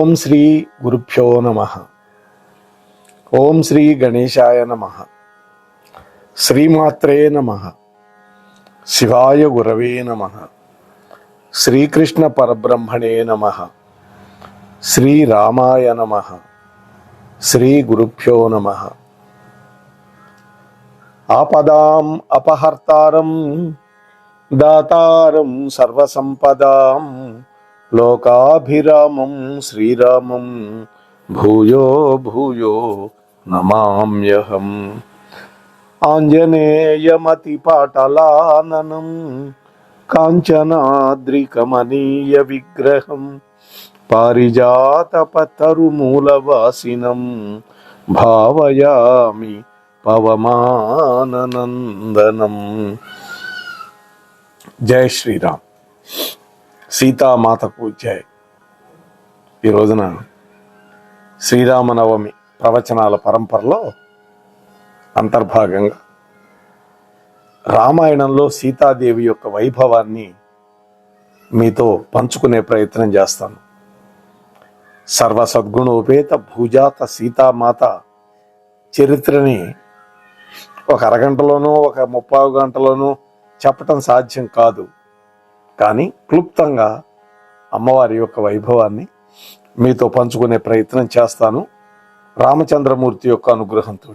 ఓం శ్రీ గురుభ్యో నమః. ఓం శ్రీ గణేశాయ నమః. శ్రీమాత్రే నమః. శివాయ గురవే నమః. శ్రీకృష్ణ పరబ్రహ్మణే నమః. శ్రీరామాయ నమః. శ్రీ గురుభ్యో నమః. ఆపదాం అపహర్తారం దాతారం సర్వసంపదాం లోకాభిరామం శ్రీరామం భూయో భూయో నమామ్యహం. ఆంజనేయమతిపాటలాననం కాంచనాద్రికమనీయ విగ్రహం పారిజాతపతరుమూలవాసినం భావయామి పవమాననందనం. జై శ్రీరామ్. సీతామాతకు జై. ఈ రోజున శ్రీరామనవమి ప్రవచనాల పరంపరలో అంతర్భాగంగా రామాయణంలో సీతాదేవి యొక్క వైభవాన్ని మీతో పంచుకునే ప్రయత్నం చేస్తాను. సర్వ సద్గుణోపేత భూజాత సీతామాత చరిత్రని ఒక అరగంటలోనూ ఒక 30 గంటలోనూ చెప్పటం సాధ్యం కాదు. కానీ క్లుప్తంగా అమ్మవారి యొక్క వైభవాన్ని మీతో పంచుకునే ప్రయత్నం చేస్తాను రామచంద్రమూర్తి యొక్క అనుగ్రహంతో.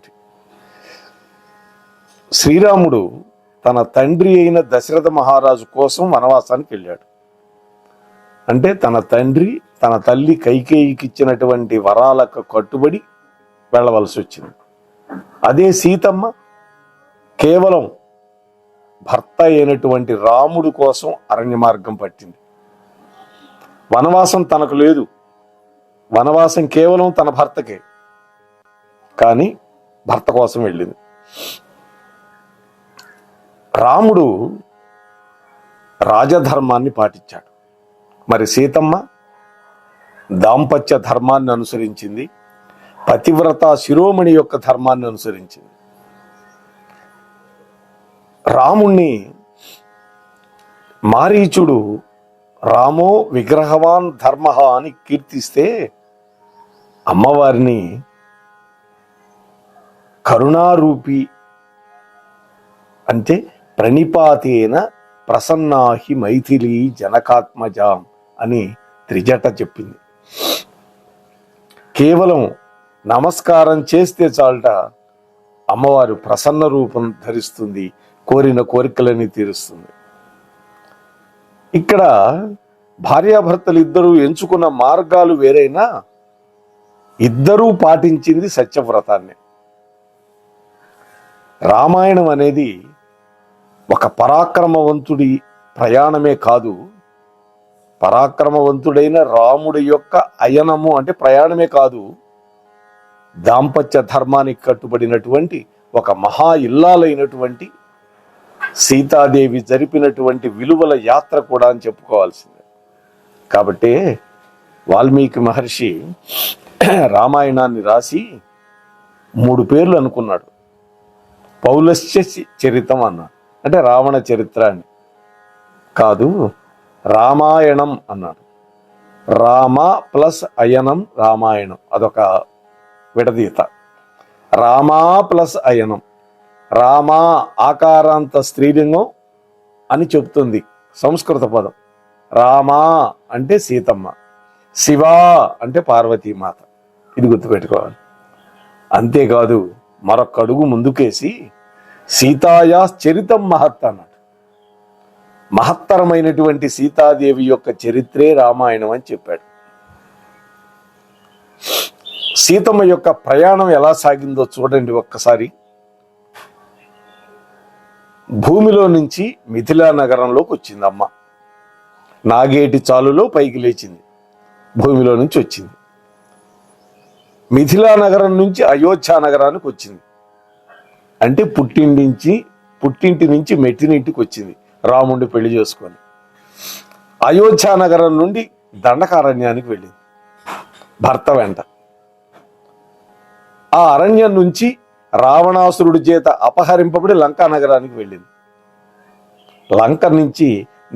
శ్రీరాముడు తన తండ్రి అయిన దశరథ మహారాజు కోసం వనవాసానికి వెళ్ళాడు. అంటే తన తండ్రి తన తల్లి కైకేయికి ఇచ్చినటువంటి వరాలకు కట్టుబడి వెళ్ళవలసి వచ్చింది. అదే సీతమ్మ కేవలం భర్త అయినటువంటి రాముడు కోసం అరణ్య మార్గం పట్టింది. వనవాసం తనకు లేదు, వనవాసం కేవలం తన భర్తకే, కానీ భర్త కోసం వెళ్ళింది. రాముడు రాజధర్మాన్ని పాటించాడు. మరి సీతమ్మ దాంపత్య ధర్మాన్ని అనుసరించింది, పతివ్రత శిరోమణి యొక్క ధర్మాన్ని అనుసరించింది. రాముణ్ణి మారీచుడు రామో విగ్రహవాన్ ధర్మ అని కీర్తిస్తే, అమ్మవారిని కరుణారూపి అంటే ప్రణిపాతేన ప్రసన్నాహి మైథిలి జనకాత్మజాం అని త్రిజట చెప్పింది. కేవలం నమస్కారం చేస్తే చాలట అమ్మవారు ప్రసన్న రూపం ధరిస్తుంది, కోరిన కోరికలని తీరుస్తుంది. ఇక్కడ భార్యాభర్తలు ఇద్దరూ ఎంచుకున్న మార్గాలు వేరైనా ఇద్దరూ పాటించింది సత్యవ్రతాన్ని. రామాయణం అనేది ఒక పరాక్రమవంతుడి ప్రయాణమే కాదు, పరాక్రమవంతుడైన రాముడి యొక్క అయనము అంటే ప్రయాణమే కాదు, దాంపత్య ధర్మానికి కట్టుబడినటువంటి ఒక మహా ఇల్లాలైనటువంటి సీతాదేవి జరిపినటువంటి విలువల యాత్ర కూడా అని చెప్పుకోవాల్సిందే. కాబట్టి వాల్మీకి మహర్షి రామాయణాన్ని రాసి 3 పేర్లు అనుకున్నాడు. పౌలస్య చరితం అన్నాడు, అంటే రావణ చరిత్ర అని కాదు, రామాయణం అన్నాడు. రామ ప్లస్ అయనం రామాయణం, అదొక విడదీత. రామా ప్లస్ అయనం, రామా ఆకారాంత స్త్రీలింగం అని చెప్తుంది సంస్కృత పదం. రామా అంటే సీతమ్మ, శివ అంటే పార్వతీమాత. ఇది గుర్తుపెట్టుకోవాలి. అంతేకాదు మరొక అడుగు ముందుకేసి సీతాయా చరితం మహత్ అన్నాడు. మహత్తరమైనటువంటి సీతాదేవి యొక్క చరిత్రే రామాయణం అని చెప్పాడు. సీతమ్మ యొక్క ప్రయాణం ఎలా సాగిందో చూడండి ఒక్కసారి. భూమిలో నుంచి మిథిలా నగరంలోకి వచ్చింది అమ్మ. నాగేటి చాలులో పైకి లేచింది, భూమిలో నుంచి వచ్చింది. మిథిలా నగరం నుంచి అయోధ్య నగరానికి వచ్చింది, అంటే పుట్టింటి నుంచి మెట్టినింటికి వచ్చింది రాముడిని పెళ్లి చేసుకొని. అయోధ్య నగరం నుండి దండకారణ్యానికి వెళ్ళింది భర్త వెంట. ఆ అరణ్యం నుంచి రావణాసురుడి చేత అపహరింపబడి లంకా నగరానికి వెళ్ళింది. లంక నుంచి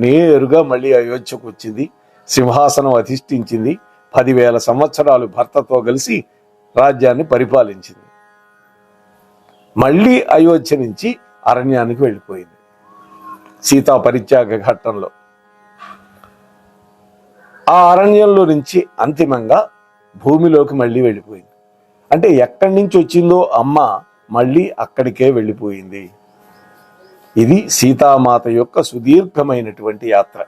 నేరుగా మళ్ళీ అయోధ్యకు వచ్చింది, సింహాసనం అధిష్ఠించింది, 10,000 సంవత్సరాలు భర్తతో కలిసి రాజ్యాన్ని పరిపాలించింది. మళ్ళీ అయోధ్య నుంచి అరణ్యానికి వెళ్ళిపోయింది సీతా పరిత్యాగ ఘట్టంలో. ఆ అరణ్యంలో నుంచి అంతిమంగా భూమిలోకి మళ్ళీ వెళ్ళిపోయింది. అంటే ఎక్కడి నుంచి వచ్చిందో అమ్మ మళ్ళీ అక్కడికే వెళ్ళిపోయింది. ఇది సీతామాత యొక్క సుదీర్ఘమైనటువంటి యాత్ర.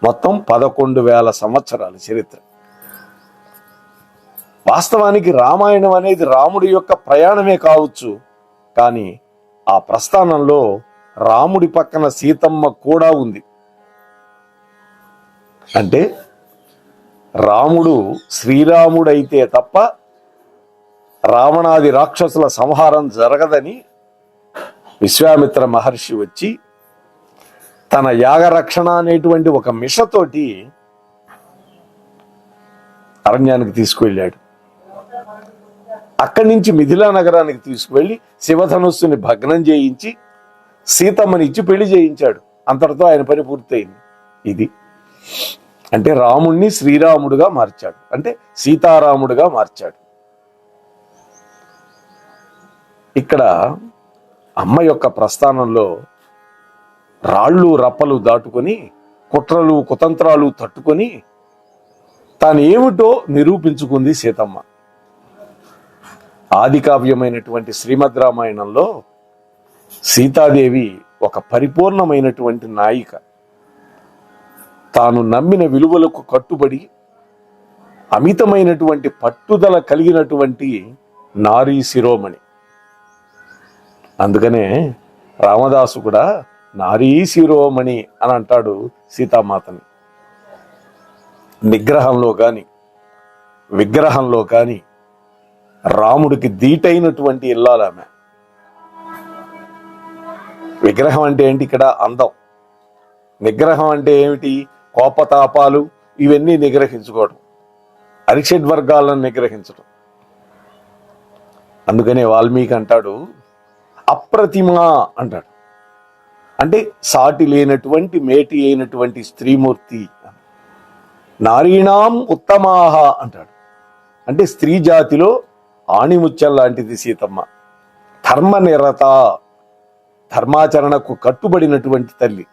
మొత్తం 11,000 సంవత్సరాల చరిత్ర. వాస్తవానికి రామాయణం అనేది రాముడి యొక్క ప్రయాణమే కావచ్చు, కానీ ఆ ప్రస్థానంలో రాముడి పక్కన సీతమ్మ కూడా ఉంది. అంటే రాముడు శ్రీరాముడైతే తప్ప రావణాది రాక్షసుల సంహారం జరగదని విశ్వామిత్ర మహర్షి వచ్చి తన యాగరక్షణ అనేటువంటి ఒక మిషతోటి అరణ్యానికి తీసుకువెళ్ళాడు. అక్కడి నుంచి మిథిలా నగరానికి తీసుకువెళ్ళి శివధనుస్సుని భగ్నం చేయించి సీతమ్మని ఇచ్చి పెళ్లి చేయించాడు. అంతటితో ఆయన పని పూర్తయింది. ఇది అంటే రాముణ్ణి శ్రీరాముడుగా మార్చాడు, అంటే సీతారాముడుగా మార్చాడు. ఇక్కడ అమ్మ యొక్క ప్రస్థానంలో రాళ్ళు రప్పలు దాటుకొని కుట్రలు కుతంత్రాలు తట్టుకొని తాను ఏమిటో నిరూపించుకుంది సీతమ్మ. ఆది కావ్యమైనటువంటి శ్రీమద్ రామాయణంలో సీతాదేవి ఒక పరిపూర్ణమైనటువంటి నాయిక. తాను నమ్మిన విలువలకు కట్టుబడి అమితమైనటువంటి పట్టుదల కలిగినటువంటి నారీ శిరోమణి. అందుకనే రామదాసు కూడా నారీ శిరోమణి అని అంటాడు సీతామాతని. నిగ్రహంలో కానీ విగ్రహంలో కానీ రాముడికి దీటైనటువంటి ఇల్లాలామె. విగ్రహం అంటే ఏంటి? ఇక్కడ అందం. నిగ్రహం అంటే ఏమిటి? కోపతాపాలు ఇవన్నీ నిగ్రహించుకోవడం, అరిషడ్వర్గాలను నిగ్రహించడం. అందుకనే వాల్మీకి అంటాడు అప్రతిమ అంటాడు. అంటే సాటి లేనటువంటి మేటి అయినటువంటి స్త్రీమూర్తి. నారీణాం ఉత్తమాహ అంటాడు. అంటే స్త్రీ జాతిలో ఆణిముత్యం లాంటిది సీతమ్మ. ధర్మనిరత, ధర్మాచరణకు కట్టుబడినటువంటి తల్లి.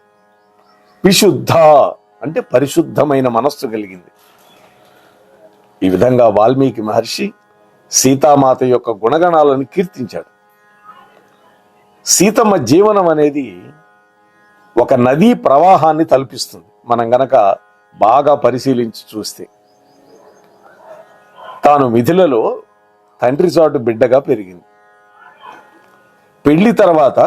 విశుద్ధ అంటే పరిశుద్ధమైన మనస్సు కలిగింది. ఈ విధంగా వాల్మీకి మహర్షి సీతామాత యొక్క గుణగణాలను కీర్తించాడు. సీతమ్మ జీవనం అనేది ఒక నదీ ప్రవాహాన్ని తలపిస్తుంది. మనం గనక బాగా పరిశీలించి చూస్తే తాను మిథిలలో తండ్రి చాటు బిడ్డగా పెరిగింది. పెళ్లి తర్వాత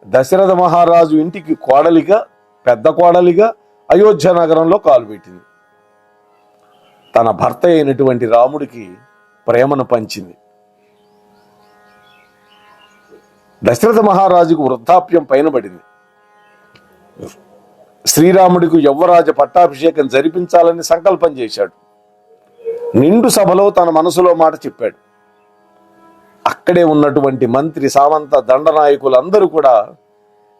దశరథ మహారాజు ఇంటికి కోడలిగా, పెద్ద కోడలిగా అయోధ్య నగరంలో కాలుపెట్టింది. తన భర్త అయినటువంటి రాముడికి ప్రేమను పంచింది. దశరథ మహారాజుకు వృద్ధాప్యం పైన పడింది. శ్రీరాముడికి యవ్వరాజ పట్టాభిషేకం జరిపించాలని సంకల్పం చేశాడు. నిండు సభలో తన మనసులో మాట చెప్పాడు. అక్కడే ఉన్నటువంటి మంత్రి, సామంత, దండనాయకులందరూ కూడా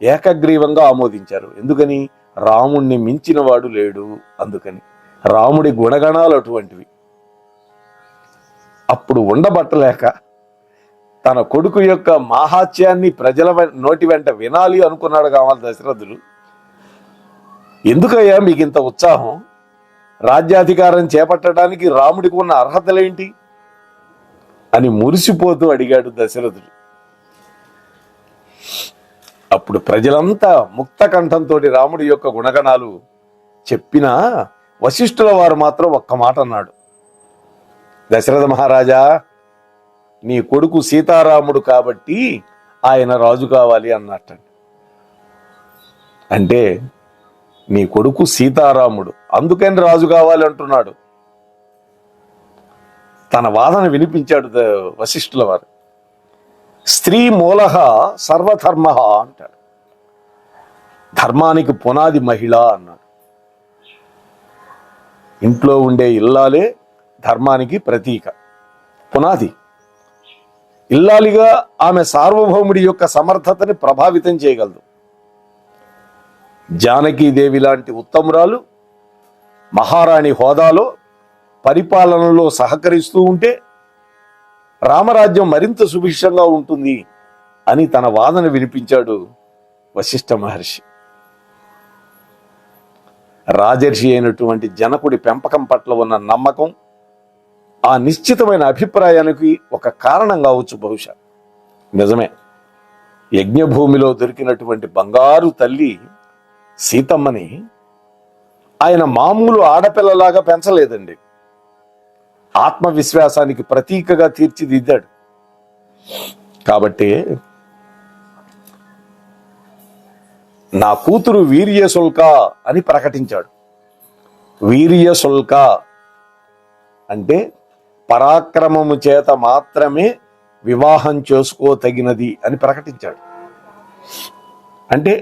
ఏకగ్రీవంగా ఆమోదించారు. ఎందుకని? రాముణ్ణి మించిన వాడు లేడు. అందుకని రాముడి గుణగణాలు అటువంటివి. అప్పుడు ఉండబట్టలేక తన కొడుకు యొక్క మాహాత్యాన్ని ప్రజల నోటి వెంట వినాలి అనుకున్నాడు కావాలి దశరథుడు. ఎందుకయ్యా మీకు ఇంత ఉత్సాహం? రాజ్యాధికారం చేపట్టడానికి రాముడికి ఉన్న అర్హతలేంటి అని మురిసిపోతూ అడిగాడు దశరథుడు. అప్పుడు ప్రజలంతా ముక్త కంఠంతో రాముడి యొక్క గుణగణాలు చెప్పినా వశిష్ఠుల వారు మాత్రం ఒక్క మాట అన్నాడు. దశరథ మహారాజా, నీ కొడుకు సీతారాముడు కాబట్టి ఆయన రాజు కావాలి అన్నట్టండి. అంటే నీ కొడుకు సీతారాముడు అందుకని రాజు కావాలి అంటున్నాడు. తన వాదన వినిపించాడు వశిష్ఠుల వారు. స్త్రీ మూలః సర్వధర్మ అంటాడు. ధర్మానికి పునాది మహిళ అన్నాడు. ఇంట్లో ఉండే ఇల్లాలే ధర్మానికి ప్రతీక, పునాది. ఇల్లాలిగా ఆమె సార్వభౌముడి యొక్క సమర్థతని ప్రభావితం చేయగలదు. జానకీదేవి లాంటి ఉత్తమురాలు మహారాణి హోదాలో పరిపాలనలో సహకరిస్తూ ఉంటే రామరాజ్యం మరింత సుభిక్షంగా ఉంటుంది అని తన వాదన వినిపించాడు వశిష్ఠ మహర్షి. రాజర్షి అయినటువంటి జనకుడి పెంపకం పట్ల ఉన్న నమ్మకం ఆ నిశ్చితమైన అభిప్రాయానికి ఒక కారణం కావచ్చు బహుశా. నిజమే, యజ్ఞభూమిలో దొరికినటువంటి బంగారు తల్లి సీతమ్మని ఆయన మామూలు ఆడపిల్లలాగా పెంచలేదండి. ఆత్మవిశ్వాసానికి ప్రతీకగా తీర్చిదిద్దాడు. కాబట్టి నా కూతురు వీర్యశుల్క అని ప్రకటించాడు. వీర్యశుల్క అంటే పరాక్రమము చేత మాత్రమే వివాహం చేసుకోతగినది అని ప్రకటించాడు. అంటే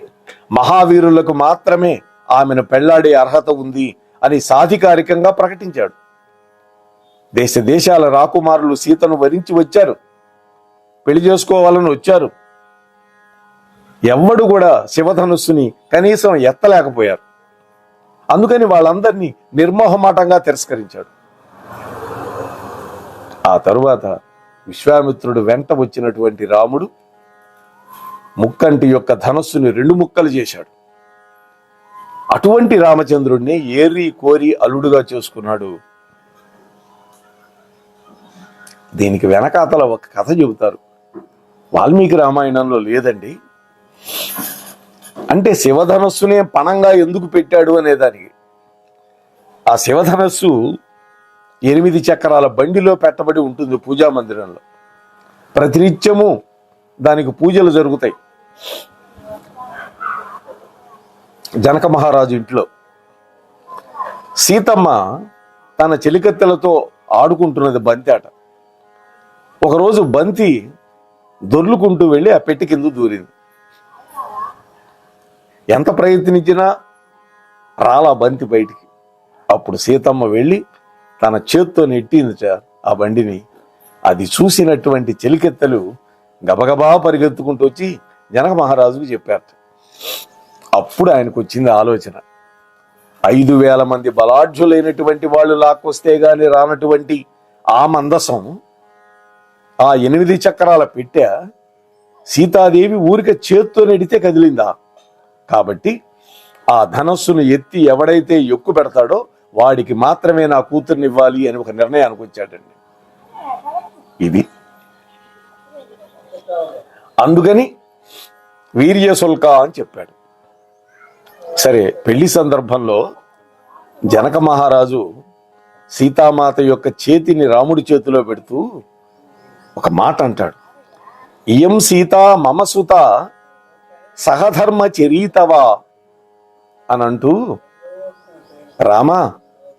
మహావీరులకు మాత్రమే ఆమెను పెళ్లాడే అర్హత ఉంది అని సాధికారికంగా ప్రకటించాడు. దేశ దేశాల రాకుమారులు సీతను వరించి వచ్చారు, పెళ్లి చేసుకోవాలని వచ్చారు. ఎవ్వడు కూడా శివధనుస్సుని కనీసం ఎత్తలేకపోయారు. అందుకని వాళ్ళందరినీ నిర్మోహమాటంగా తిరస్కరించాడు. ఆ తరువాత విశ్వామిత్రుడు వెంట వచ్చినటువంటి రాముడు ముక్కంటి యొక్క ధనస్సుని 2 ముక్కలు చేశాడు. అటువంటి రామచంద్రుడిని ఏరి కోరి అల్లుడుగా చేసుకున్నాడు. దీనికి వెనకాతల ఒక కథ చెబుతారు, వాల్మీకి రామాయణంలో లేదండి. అంటే శివధనస్సునే పణంగా ఎందుకు పెట్టాడు అనేదానికి, ఆ శివధనస్సు 8 చక్రాల బండిలో పెట్టబడి ఉంటుంది పూజా మందిరంలో. ప్రతినిత్యము దానికి పూజలు జరుగుతాయి. జనక మహారాజు ఇంట్లో సీతమ్మ తన చెలికత్తెలతో ఆడుకుంటున్నది బంతి ఆట. ఒకరోజు బంతి దొర్లుకుంటూ వెళ్ళి ఆ పెట్టి కింద దూరింది. ఎంత ప్రయత్నించినా రాలా బంతి బయటికి. అప్పుడు సీతమ్మ వెళ్ళి తన చేత్తో నెట్టింది ఆ బండిని. అది చూసినటువంటి చెలికెత్తలు గబగబా పరిగెత్తుకుంటూ వచ్చి జనక మహారాజుకు చెప్పారు. అప్పుడు ఆయనకు వచ్చింది ఆలోచన, 5,000 మంది బలాఢ్యులైనటువంటి వాళ్ళు లాక్కొస్తే గాని రానటువంటి ఆ మందసం, ఆ 8 చక్రాల పెట్టె సీతాదేవి ఊరికే చేత్తో నెడితే కదిలిందా. కాబట్టి ఆ ధనస్సును ఎత్తి ఎవడైతే ఎక్కు పెడతాడో వాడికి మాత్రమే నా కూతుర్ని ఇవ్వాలి అని ఒక నిర్ణయానికి వచ్చాడండి. ఇది అందుకని వీర్యశుల్క అని చెప్పాడు. సరే, పెళ్లి సందర్భంలో జనక మహారాజు సీతామాత యొక్క చేతిని రాముడి చేతిలో పెడుతూ ఒక మాట అంటాడు, ఇయం సీత మమ సుత సహధర్మ చరీతవా అని అంటూ, రామా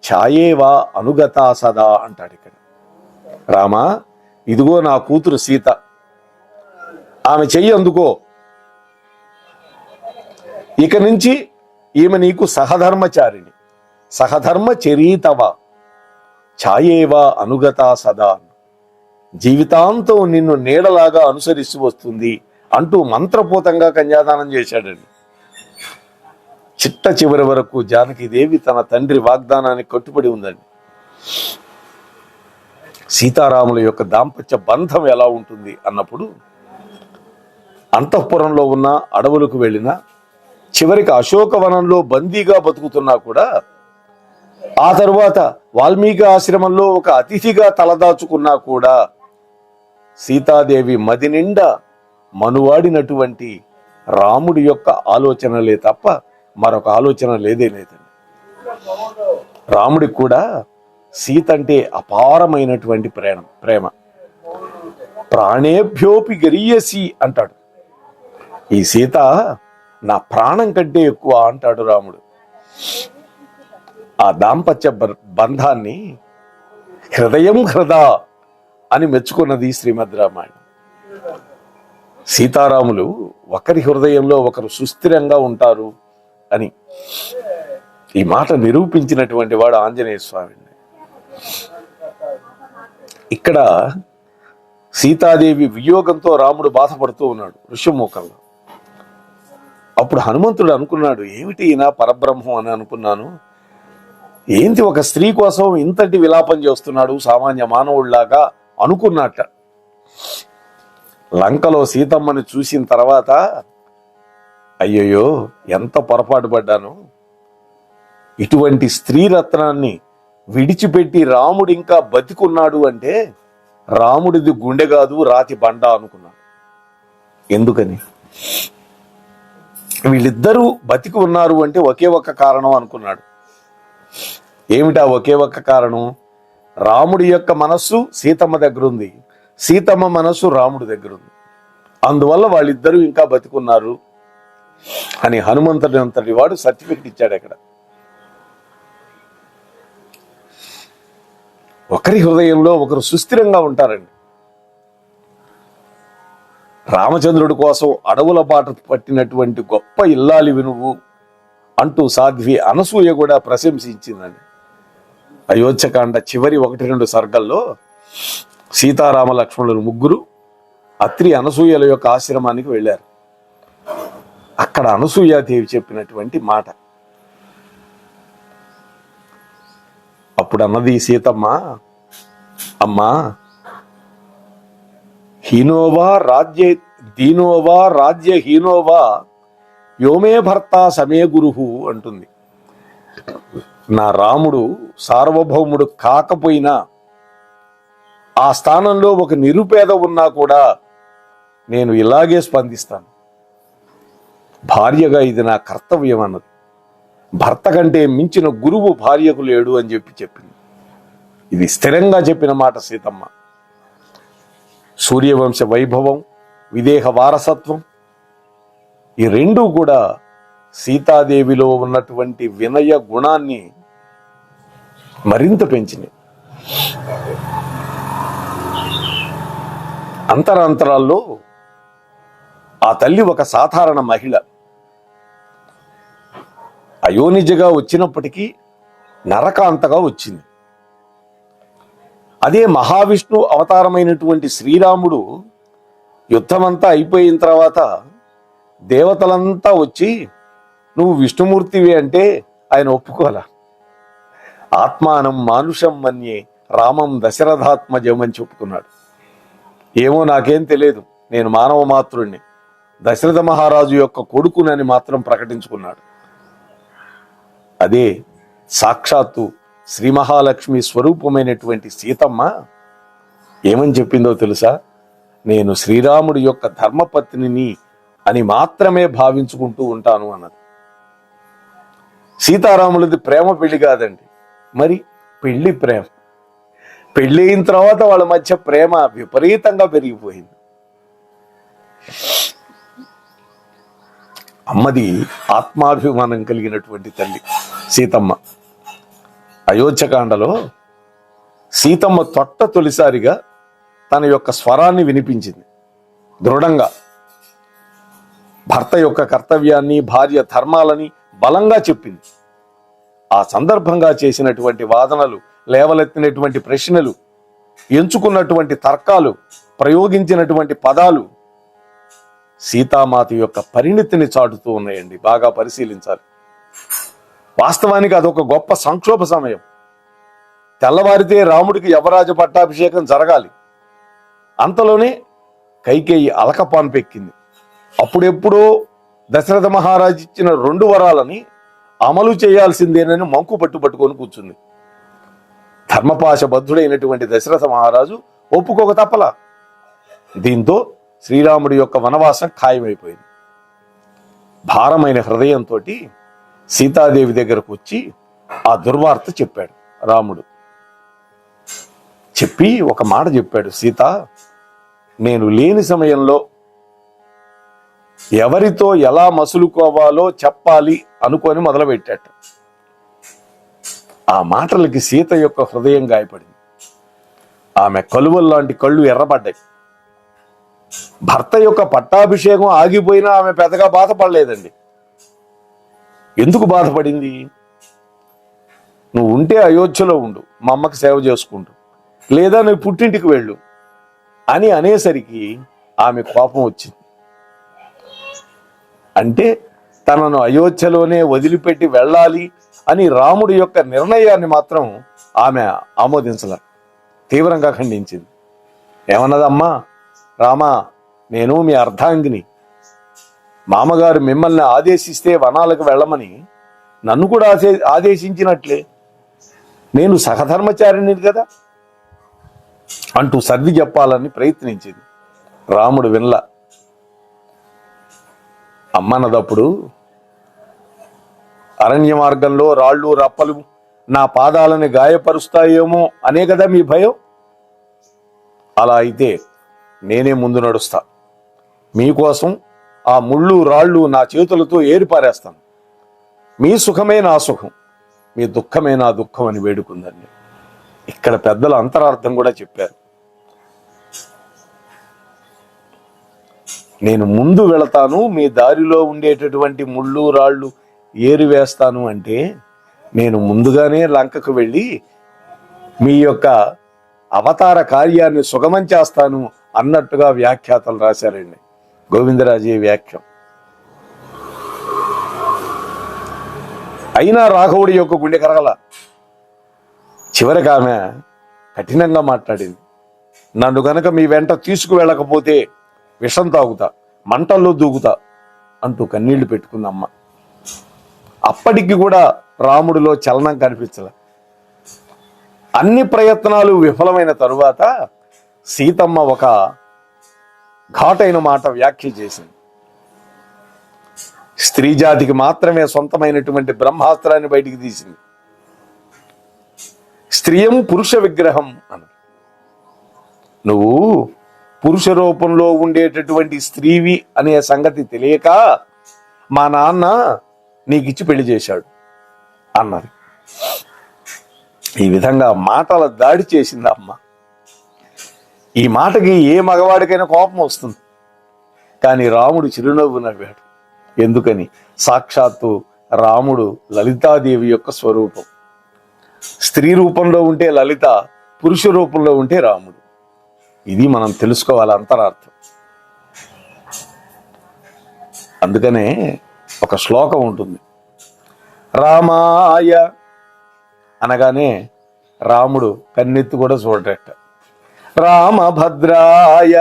ఛాయేవా అనుగతా సదా అంటాడు. ఇక్కడ రామా, ఇదిగో నా కూతురు సీత, ఆమె చెయ్యి అందుకో, ఇక నుంచి ఈమె నీకు సహధర్మచారిణి, సహధర్మ చరీతవ ఛాయేవా అనుగతా సదా, జీవితాంతం నిన్ను నీడలాగా అనుసరిస్తూ వస్తుంది అంటూ మంత్రపూతంగా కన్యాదానం చేశాడండి. చిట్ట చివరి వరకు జానకీదేవి తన తండ్రి వాగ్దానానికి కట్టుబడి ఉందండి. సీతారాముల యొక్క దాంపత్య బంధం ఎలా ఉంటుంది అన్నప్పుడు, అంతఃపురంలో ఉన్న అడవులకు వెళ్ళిన, చివరికి అశోకవనంలో బందీగా బతుకుతున్నా కూడా, ఆ తరువాత వాల్మీకి ఆశ్రమంలో ఒక అతిథిగా తలదాచుకున్నా కూడా సీతాదేవి మది నిండా మనువాడినటువంటి రాముడి యొక్క ఆలోచనలే తప్ప మరొక ఆలోచన లేదే లేదండి. రాముడికి కూడా సీత అంటే అపారమైనటువంటి ప్రేమ. ప్రాణేభ్యోపి గరీయసి అంటాడు. ఈ సీత నా ప్రాణం కంటే ఎక్కువ అంటాడు రాముడు. ఆ దాంపత్య బంధాన్ని హృదయం హృదా అని మెచ్చుకున్నది శ్రీమద్ రామాయణం. సీతారాములు ఒకరి హృదయంలో ఒకరు సుస్థిరంగా ఉంటారు అని ఈ మాట నిరూపించినటువంటి వాడు ఆంజనేయ స్వామి. ఇక్కడ సీతాదేవి వియోగంతో రాముడు బాధపడుతూ ఉన్నాడు ఋషిముఖంలో. అప్పుడు హనుమంతుడు అనుకున్నాడు, ఏమిటి ఈయన పరబ్రహ్మం అని అనుకున్నాను. ఏంటి ఒక స్త్రీ కోసం ఇంతటి విలాపం చేస్తున్నాడు సామాన్య మానవుడిలాగా అనుకున్నట్ట. లంకలో సీతమ్మని చూసిన తర్వాత అయ్యయ్యో ఎంత పొరపాటు పడ్డాను, ఇటువంటి స్త్రీరత్నాన్ని విడిచిపెట్టి రాముడు ఇంకా బతికున్నాడు అంటే రాముడిది గుండె కాదు రాతి బండ అనుకున్నాడు. ఎందుకని? వీళ్ళిద్దరూ బతికి ఉన్నారు అంటే ఒకే ఒక్క కారణం అనుకున్నాడు. ఏమిటా ఒకే ఒక్క కారణం? రాముడి యొక్క మనస్సు సీతమ్మ దగ్గర ఉంది, సీతమ్మ మనస్సు రాముడి దగ్గర ఉంది. అందువల్ల వాళ్ళిద్దరూ ఇంకా బతికున్నారు అని హనుమంతుడి అంతటి వాడు సర్టిఫికెట్ ఇచ్చాడు. అక్కడ ఒకరి హృదయంలో ఒకరు సుస్థిరంగా ఉంటారండి. రామచంద్రుడి కోసం అడవుల బాట పట్టినటువంటి గొప్ప ఇల్లాలివి నువ్వు అంటూ సాధ్వి అనసూయ కూడా ప్రశంసించిందండి. అయోధ్యకాండ చివరి 1-2 సర్గల్లో సీతారామ లక్ష్మణులు ముగ్గురు అత్రి అనసూయల యొక్క ఆశ్రమానికి వెళ్ళారు. అక్కడ అనసూయాదేవి చెప్పినటువంటి మాట, అప్పుడు అన్నది సీతమ్మ, అమ్మా హీనోవా రాజ్య దీనోవా రాజ్య హీనోవా యోమే భర్త సమే గురుహు అంటుంది. నా రాముడు సార్వభౌముడు కాకపోయినా ఆ స్థానంలో ఒక నిరుపేద ఉన్నా కూడా నేను ఇలాగే స్పందిస్తాను. భార్యగా ఇది నా కర్తవ్యం అన్నది. భర్త కంటే మించిన గురువు భార్యకు లేడు అని చెప్పింది. ఇది స్థిరంగా చెప్పిన మాట సీతమ్మ. సూర్యవంశ వైభవం, విదేహ వారసత్వం, ఈ రెండూ కూడా సీతాదేవిలో ఉన్నటువంటి వినయ గుణాన్ని మరింత పెంచినాయి. అంతరాంతరాల్లో ఆ తల్లి ఒక సాధారణ మహిళ. అయోనిజగా వచ్చినప్పటికీ నరకాంతగా వచ్చింది. అదే మహావిష్ణు అవతారమైనటువంటి శ్రీరాముడు యుద్ధమంతా అయిపోయిన తర్వాత దేవతలంతా వచ్చి నువ్వు విష్ణుమూర్తివి అంటే ఆయన ఒప్పుకోలా. ఆత్మానం మానుషం మన్యే రామం దశరథాత్మజం అని చెప్పుకున్నాడు. ఏమో నాకేం తెలియదు, నేను మానవ మాతృణ్ణి, దశరథ మహారాజు యొక్క కొడుకునని మాత్రం ప్రకటించుకున్నాడు. అదే సాక్షాత్తు శ్రీ మహాలక్ష్మి స్వరూపమైనటువంటి సీతమ్మ ఏమని చెప్పిందో తెలుసా? నేను శ్రీరాముడి యొక్క ధర్మపత్నిని అని మాత్రమే భావించుకుంటూ ఉంటాను అన్నది. సీతారాములది ప్రేమ పెళ్లి కాదండి, మరి పెళ్లి ప్రేమ. పెళ్లి అయిన తర్వాత వాళ్ళ మధ్య ప్రేమ విపరీతంగా పెరిగిపోయింది. అమ్మది ఆత్మాభిమానం కలిగినటువంటి తల్లి సీతమ్మ. అయోధ్యకాండలో సీతమ్మ తొలిసారిగా తన యొక్క స్వరాన్ని వినిపించింది దృఢంగా. భర్త యొక్క కర్తవ్యాన్ని, భార్య ధర్మాలని బలంగా చెప్పింది. ఆ సందర్భంగా చేసినటువంటి వాదనలు, లేవలెత్తినటువంటి ప్రశ్నలు, ఎంచుకున్నటువంటి తర్కాలు, ప్రయోగించినటువంటి పదాలు సీతామాత యొక్క పరిణితిని చాటుతూ ఉన్నాయండి. బాగా పరిశీలించాలి. వాస్తవానికి అదొక గొప్ప సంక్షోభ సమయం. తెల్లవారితే రాముడికి యవరాజ పట్టాభిషేకం జరగాలి. అంతలోనే కైకేయి అలకపాన్పెక్కింది. అప్పుడెప్పుడో దశరథ మహారాజు ఇచ్చిన 2 వరాలని అమలు చేయాల్సిందేనని మంకు పట్టుకొని కూర్చుంది. ధర్మపాశ బద్ధుడైనటువంటి దశరథ మహారాజు ఒప్పుకోక తప్పలా. దీంతో శ్రీరాముడి యొక్క వనవాసం ఖాయమైపోయింది. భారమైన హృదయంతో సీతాదేవి దగ్గరకు వచ్చి ఆ దుర్వార్త చెప్పాడు రాముడు. చెప్పి ఒక మాట చెప్పాడు, సీత, నేను లేని సమయంలో ఎవరితో ఎలా మసులుకోవాలో చెప్పాలి అనుకొని మొదలుపెట్టాడు. ఆ మాటలకి సీత యొక్క హృదయం గాయపడింది. ఆమె కలువల్లాంటి కళ్ళు ఎర్రబడ్డాయి. భర్త యొక్క పట్టాభిషేకం ఆగిపోయినా ఆమె పెద్దగా బాధపడలేదండి. ఎందుకు బాధపడింది? నువ్వు ఉంటే అయోధ్యలో ఉండు, మా అమ్మకి సేవ చేసుకుంటూ, లేదా నువ్వు పుట్టింటికి వెళ్ళు అని అనేసరికి ఆమె కోపం వచ్చింది. అంటే తనను అయోధ్యలోనే వదిలిపెట్టి వెళ్ళాలి అని రాముడి యొక్క నిర్ణయాన్ని మాత్రం ఆమె ఆమోదించలే, తీవ్రంగా ఖండించింది. ఏమన్నదమ్మా, రామా, నేను మీ అర్ధాంగిని, మామగారు మిమ్మల్ని ఆదేశిస్తే వనాలకు వెళ్ళమని నన్ను కూడా ఆదేశించినట్లే, నేను సహధర్మచారిని కదా అంటూ సర్ది చెప్పాలని ప్రయత్నించింది. రాముడు వినల. అమ్మన్నదప్పుడు, అరణ్య మార్గంలో రాళ్ళు రప్పలు నా పాదాలని గాయపరుస్తాయేమో అనే కదా మీ భయం. అలా అయితే నేనే ముందు నడుస్తా, మీకోసం ఆ ముళ్ళు రాళ్ళు నా చేతులతో ఏరిపారేస్తాను. మీ సుఖమే నా సుఖం, మీ దుఃఖమే నా దుఃఖం అని వేడుకుందండి. ఇక్కడ పెద్దల అంతరార్థం కూడా చెప్పారు. నేను ముందు వెళతాను, మీ దారిలో ఉండేటటువంటి ముళ్ళు రాళ్ళు ఏరివేస్తాను అంటే నేను ముందుగానే లంకకు వెళ్ళి మీ యొక్క అవతార కార్యాన్ని సుగమం చేస్తాను అన్నట్టుగా వ్యాఖ్యాతలు రాశారండి. గోవిందరాజే వ్యాఖ్యం. అయినా రాఘవుడి యొక్క గుండె కరగల. చివరికి ఆమె కఠినంగా మాట్లాడింది. నన్ను గనక మీ వెంట తీసుకువెళ్ళకపోతే విషం తాగుతా, మంటల్లో దూకుతా అంటూ కన్నీళ్లు పెట్టుకుందమ్మ. అప్పటికి కూడా రాముడిలో చలనం కనిపించలే. అన్ని ప్రయత్నాలు విఫలమైన తరువాత సీతమ్మ ఒక ఘాటైన మాట వ్యాఖ్య చేసింది. స్త్రీ జాతికి మాత్రమే సొంతమైనటువంటి బ్రహ్మాస్త్రాన్ని బయటికి తీసింది. స్త్రీయం పురుష విగ్రహం అని. నువ్వు పురుష రూపంలో ఉండేటటువంటి స్త్రీవి అనే సంగతి తెలియక మా నాన్న నీకిచ్చి పెళ్లి చేశాడు అన్నారు. ఈ విధంగా మాటల దాడి చేసింది అమ్మ. ఈ మాటకి ఏ మగవాడికైనా కోపం వస్తుంది, కానీ రాముడు చిరునవ్వు నవ్వాడు. ఎందుకని? సాక్షాత్తు రాముడు లలితాదేవి యొక్క స్వరూపం. స్త్రీ రూపంలో ఉంటే లలిత, పురుష రూపంలో ఉంటే రాముడు. ఇది మనం తెలుసుకోవాలి అంతరార్థం. అందుకనే ఒక శ్లోకం ఉంటుంది, రామాయ అనగానే రాముడు కన్నెత్తి కూడా చూడట. రామభద్రాయ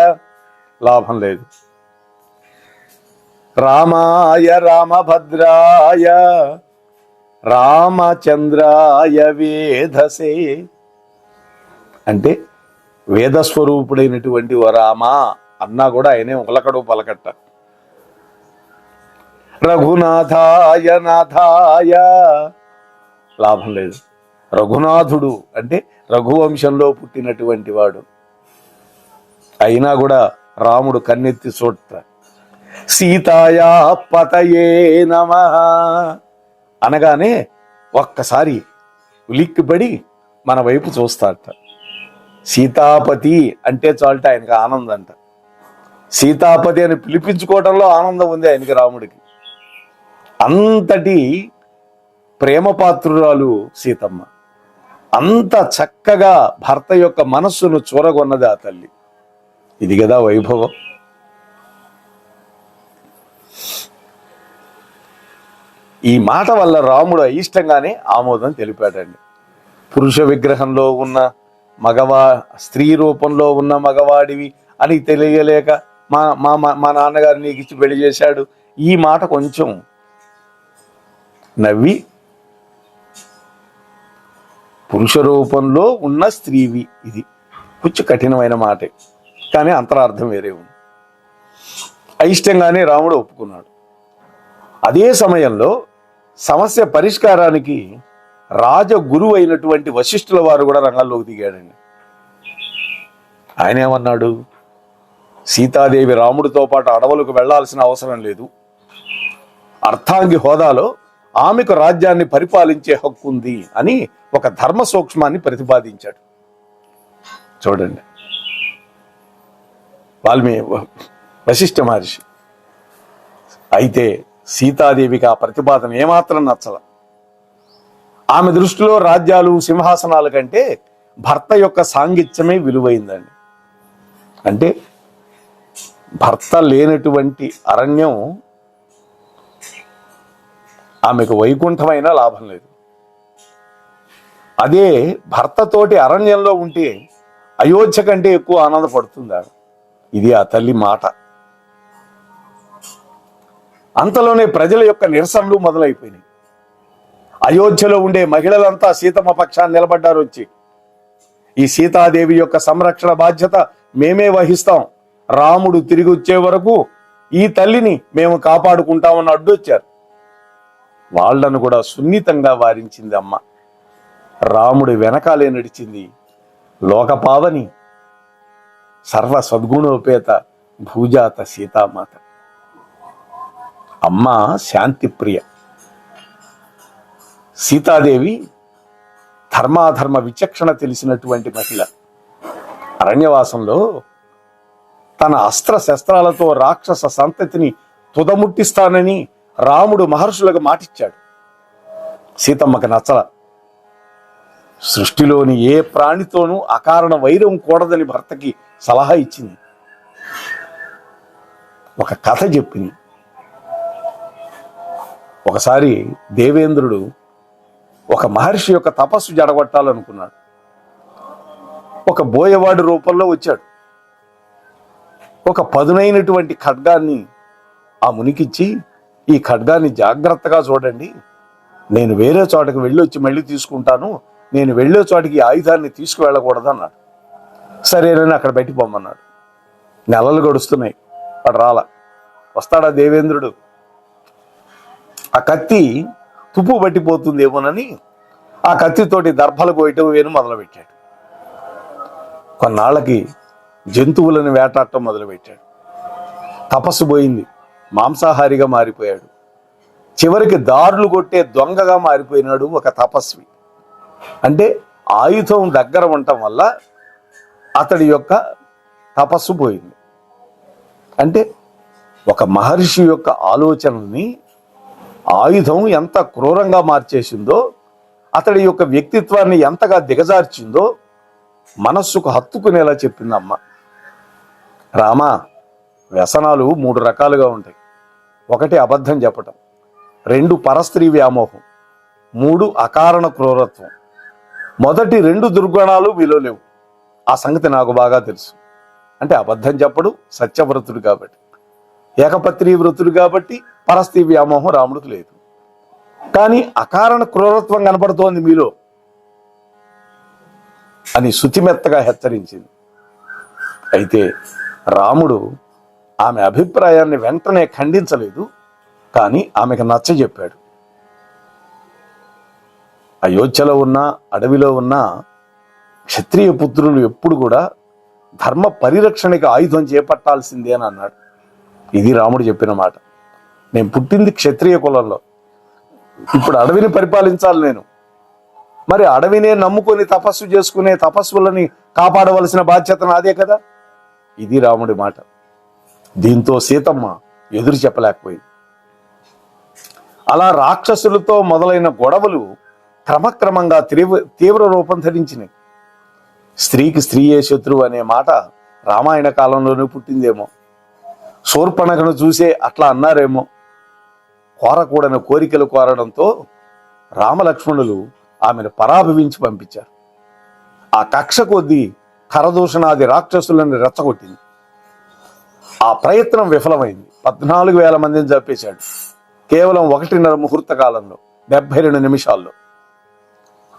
లాభం లేదు. రామాయ రామభద్రాయ రామచంద్రాయ వేధసే అంటే వేదస్వరూపుడైనటువంటి ఓ రామ అన్నా కూడా ఆయనే ఉలకడు పలకట్ట. రఘునాథాయ నాథాయ లాభం లేదు. రఘునాథుడు అంటే రఘువంశంలో పుట్టినటువంటి వాడు. అయినా కూడా రాముడు కన్నెత్తి చూడట. సీతాయా పతయే నమః అనగానే ఒక్కసారి ఉలిక్కిపడి మన వైపు చూస్తాడట. సీతాపతి అంటే చాలట ఆయనకి ఆనందం అంట. సీతాపతి అని పిలిపించుకోవడంలో ఆనందం ఉంది ఆయనకి, రాముడికి. అంతటి ప్రేమపాత్రురాలు సీతమ్మ. అంత చక్కగా భర్త యొక్క మనస్సును చూరగొన్నది ఆ తల్లి. ఇది కదా వైభవం. ఈ మాట వల్ల రాముడు అయిష్టంగానే ఆమోదం తెలిపాడండి. పురుష విగ్రహంలో ఉన్న స్త్రీ రూపంలో ఉన్న మగవాడివి అని తెలియలేక మా నాన్నగారు నీకు ఇచ్చి పెళ్లి చేశాడు. ఈ మాట కొంచెం నవ్వి, పురుష రూపంలో ఉన్న స్త్రీవి, ఇది కొంచెం కఠినమైన మాటే, కానీ అంతరార్థం వేరే ఉంది. అయిష్టంగానే రాముడు ఒప్పుకున్నాడు. అదే సమయంలో సమస్య పరిష్కారానికి రాజగురువు అయినటువంటి వశిష్ఠుల వారు కూడా రంగంలోకి దిగాడండి. ఆయన ఏమన్నాడు? సీతాదేవి రాముడితో పాటు అడవులకు వెళ్లాల్సిన అవసరం లేదు, అర్థాంగి హోదాలో ఆమెకు రాజ్యాన్ని పరిపాలించే హక్కు ఉంది అని ఒక ధర్మ సూక్ష్మాన్ని ప్రతిపాదించాడు. చూడండి, వశిష్ఠ మహర్షి. అయితే సీతాదేవికి ఆ ప్రతిపాదన ఏమాత్రం నచ్చల. ఆమె దృష్టిలో రాజ్యాలు సింహాసనాల కంటే భర్త యొక్క సాంగిత్యమే విలువైందండి. అంటే భర్త లేనటువంటి అరణ్యం ఆమెకు వైకుంఠమైనా లాభం లేదు. అదే భర్తతోటి అరణ్యంలో ఉంటే అయోధ్య కంటే ఎక్కువ ఆనందపడుతుందా? ఇది ఆ తల్లి మాట. అంతలోనే ప్రజల యొక్క నిరసనలు మొదలైపోయినాయి. అయోధ్యలో ఉండే మహిళలంతా సీతమ్మ పక్షాన్ని నిలబడ్డారు. వచ్చి ఈ సీతాదేవి యొక్క సంరక్షణ బాధ్యత మేమే వహిస్తాం, రాముడు తిరిగి వచ్చే వరకు ఈ తల్లిని మేము కాపాడుకుంటామని అడ్డొచ్చారు. వాళ్లను కూడా సున్నితంగా వారించింది అమ్మ. రాముడి వెనకాలే నడిచింది లోకపావని సర్వ సద్గుణోపేత భూజాత సీతామాత. అమ్మ శాంతి ప్రియ. సీతాదేవి ధర్మాధర్మ విచక్షణ తెలిసినటువంటి మహిళ. అరణ్యవాసంలో తన అస్త్ర శస్త్రాలతో రాక్షస సంతతిని తుదముట్టిస్తానని రాముడు మహర్షులకు మాటిచ్చాడు. సీతమ్మకి నచ్చల. సృష్టిలోని ఏ ప్రాణితోనూ అకారణ వైరం కూడదని భర్తకి సలహా ఇచ్చింది. ఒక కథ చెప్పింది. ఒకసారి దేవేంద్రుడు ఒక మహర్షి యొక్క తపస్సు జడగొట్టాలనుకున్నాడు. ఒక బోయవాడి రూపంలో వచ్చాడు. ఒక పదునైనటువంటి ఖడ్గాన్ని ఆ మునికిచ్చి, ఈ ఖడ్గాన్ని జాగ్రత్తగా చూడండి, నేను వేరే చోటకి వెళ్ళొచ్చి మళ్ళీ తీసుకుంటాను, నేను వెళ్ళే చోటికి ఆయుధాన్ని తీసుకువెళ్ళకూడదన్నాడు. సరేనని అక్కడ బయటికి పొమ్మన్నాడు. నెలలు గడుస్తున్నాయి, వాడు రాల. వస్తాడా దేవేంద్రుడు? ఆ కత్తి తుప్పు పట్టిపోతుందేమోనని ఆ కత్తితోటి దర్భలు కోయటం వేను మొదలుపెట్టాడు. కొన్నాళ్ళకి జంతువులను వేటాడటం మొదలుపెట్టాడు. తపస్సు పోయింది, మాంసాహారిగా మారిపోయాడు. చివరికి దారులు కొట్టే దొంగగా మారిపోయినాడు ఒక తపస్వి. అంటే ఆయుధం దగ్గర ఉండటం వల్ల అతడి యొక్క తపస్సు పోయింది. అంటే ఒక మహర్షి యొక్క ఆలోచనల్ని ఆయుధం ఎంత క్రూరంగా మార్చేసిందో, అతడి యొక్క వ్యక్తిత్వాన్ని ఎంతగా దిగజార్చిందో మనస్సుకు హత్తుకునేలా చెప్పింది అమ్మ. రామా, వ్యసనాలు 3 రకాలుగా ఉంటాయి. 1 అబద్ధం చెప్పటం, 2 పరస్త్రీ వ్యామోహం, 3 అకారణ క్రూరత్వం. మొదటి 2 దుర్గుణాలు మీలో లేవు. ఆ సంగతి నాకు బాగా తెలుసు. అంటే అబద్ధం చెప్పడు, సత్యవ్రతుడు కాబట్టి, ఏకపత్ని వ్రతుడు కాబట్టి పరస్త్రీ వ్యామోహం రాముడికి లేదు. కానీ అకారణ క్రూరత్వం కనపడుతోంది మీలో అని శుతిమెత్తగా హెచ్చరించింది. అయితే రాముడు ఆమె అభిప్రాయాన్ని వెంటనే ఖండించలేదు, కానీ ఆమెకు నచ్చజెప్పాడు. అయోధ్యలో ఉన్న, అడవిలో ఉన్న క్షత్రియ పుత్రులు ఎప్పుడు కూడా ధర్మ పరిరక్షణకి ఆయుధం చేపట్టాల్సిందే అని అన్నాడు. ఇది రాముడు చెప్పిన మాట. నేను పుట్టింది క్షత్రియ కులంలో, ఇప్పుడు అడవిని పరిపాలించాలి నేను. మరి అడవినే నమ్ముకొని తపస్సు చేసుకునే తపస్సులని కాపాడవలసిన బాధ్యత నాదే కదా. ఇది రాముడి మాట. దీంతో సీతమ్మ ఎదురు చెప్పలేకపోయింది. అలా రాక్షసులతో మొదలైన గొడవలు క్రమక్రమంగా తీవ్ర రూపం ధరించినాయి. స్త్రీకి స్త్రీయే శత్రువు అనే మాట రామాయణ కాలంలోనే పుట్టిందేమో. శూర్పణఖను చూసే అట్లా అన్నారేమో. కోరకూడని కోరికలు కోరడంతో రామలక్ష్మణులు ఆమెను పరాభవించి పంపించారు. ఆ కక్ష కొద్దీ ఖరదూషణాది రాక్షసులను రెచ్చగొట్టింది. ఆ ప్రయత్నం విఫలమైంది. 14,000 మందిని చంపేశాడు కేవలం 1.5 ముహూర్త కాలంలో, 72 నిమిషాల్లో.